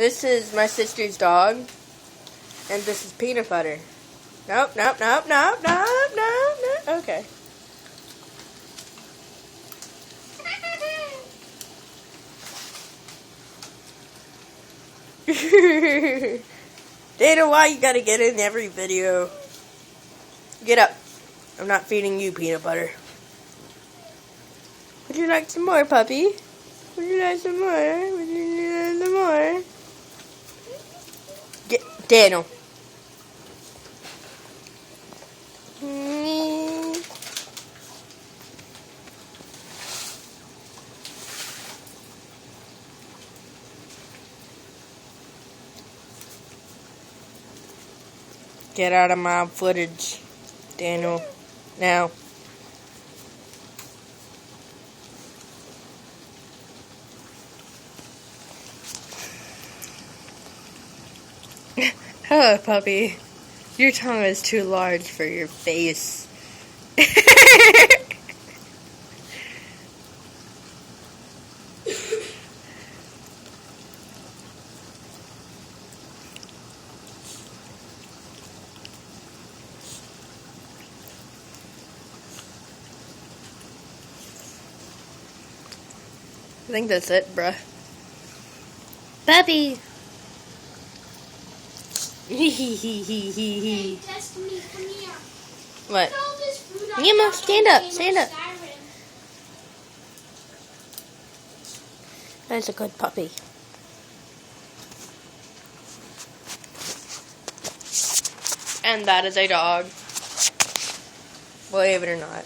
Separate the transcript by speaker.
Speaker 1: This is my sister's dog, and this is Peanut Butter. Nope. Okay. Dana, why you gotta get in every video? Get up. I'm not feeding you peanut butter. Would you like some more, puppy? Would you like some more? Would you like some more? Daniel. Get out of my footage, Daniel. Now. Hello, puppy. Your tongue is too large for your face. I think that's it, bruh. Puppy!
Speaker 2: Hey, Destiny, come here.
Speaker 1: What?
Speaker 2: Look at all this food I
Speaker 1: Nemo,
Speaker 2: got
Speaker 1: stand
Speaker 2: on
Speaker 1: up,
Speaker 2: the
Speaker 1: stand up.
Speaker 2: Skyrim.
Speaker 1: That's a good puppy. And that is a dog. Believe it or not.